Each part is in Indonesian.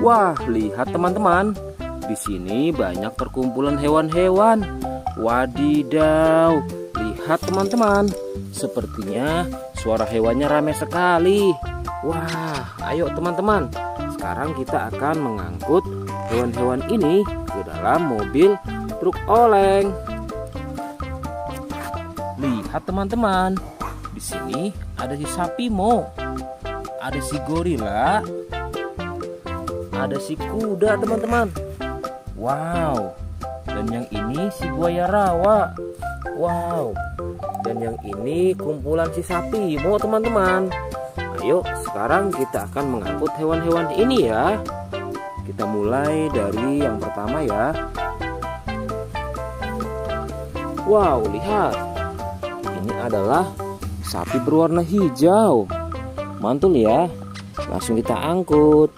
Wah, lihat teman-teman. Di sini banyak perkumpulan hewan-hewan. Wadidaw, lihat teman-teman. Sepertinya suara hewannya ramai sekali. Wah, ayo teman-teman. Sekarang kita akan mengangkut hewan-hewan ini ke dalam mobil truk oleng. Lihat teman-teman. Di sini ada si sapi mo, ada si gorila, ada si kuda teman-teman. Wow. Dan yang ini si buaya rawa. Wow. Dan yang ini kumpulan si sapi mo teman-teman. Ayo sekarang kita akan mengangkut hewan-hewan ini ya. Kita mulai dari yang pertama ya. Wow, lihat. Ini adalah sapi berwarna hijau. Mantul ya. Langsung kita angkut.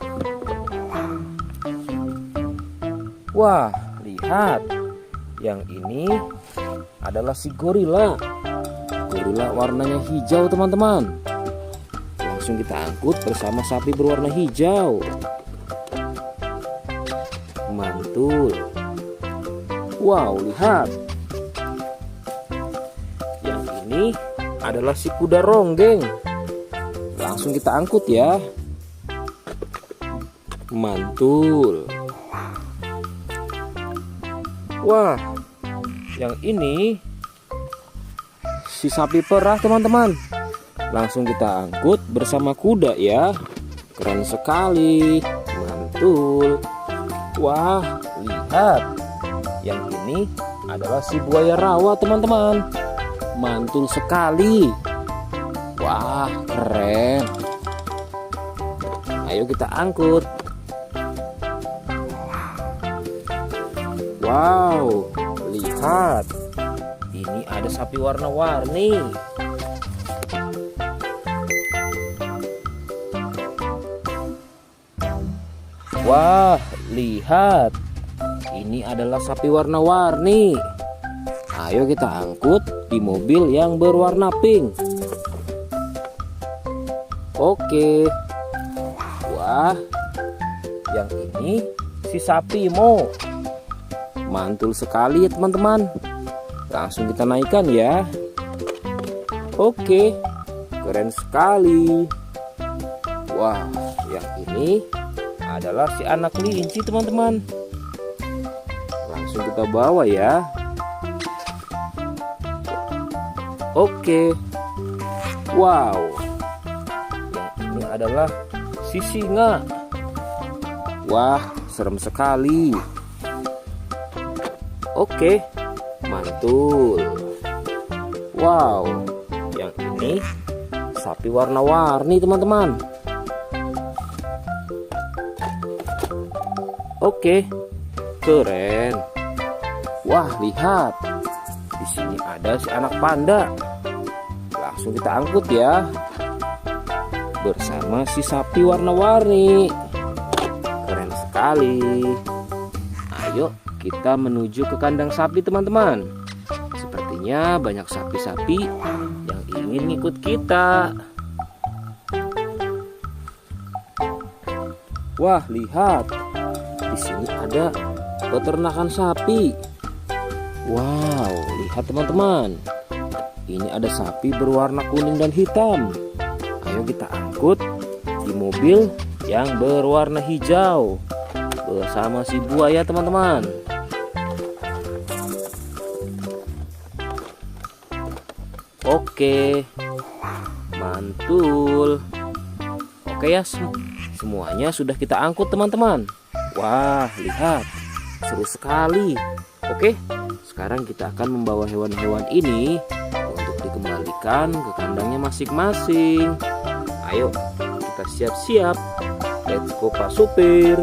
Wah, lihat. Yang ini adalah si gorila. Gorila warnanya hijau teman-teman. Langsung kita angkut bersama sapi berwarna hijau. Mantul. Wow, lihat. Yang ini adalah si kuda ronggeng. Langsung kita angkut ya. Mantul. Wah, yang ini si sapi perah teman-teman. Langsung kita angkut bersama kuda ya. Keren sekali. Mantul. Wah, lihat. Yang ini adalah si buaya rawa teman-teman. Mantul sekali. Wah, keren. Ayo kita angkut. Wow, lihat. Ini ada sapi warna-warni. Wah, lihat. Ini adalah sapi warna-warni. Ayo kita angkut di mobil yang berwarna pink. Oke. Wah, yang ini si sapi mo. Mantul sekali ya teman-teman. Langsung kita naikkan ya. Oke, keren sekali. Wah, yang ini adalah si anak kelinci teman-teman. Langsung kita bawa ya. Oke. Wow. Yang ini adalah si singa. Wah, serem sekali. Oke, mantul. Wow, yang ini sapi warna-warni teman-teman. Oke, keren. Wah, lihat. Di sini ada si anak panda. Langsung kita angkut ya. Bersama si sapi warna-warni. Keren sekali. Ayo kita menuju ke kandang sapi teman-teman. Sepertinya banyak sapi-sapi yang ingin ikut kita. Wah, lihat. Di sini ada peternakan sapi. Wow, lihat teman-teman. Ini ada sapi berwarna kuning dan hitam. Ayo kita angkut di mobil yang berwarna hijau bersama si buaya teman-teman. Oke, mantul. Oke ya, semuanya sudah kita angkut teman-teman. Wah, lihat, seru sekali. Oke, sekarang kita akan membawa hewan-hewan ini untuk dikembalikan ke kandangnya masing-masing. Ayo, kita siap-siap. Let's go Pak Supir.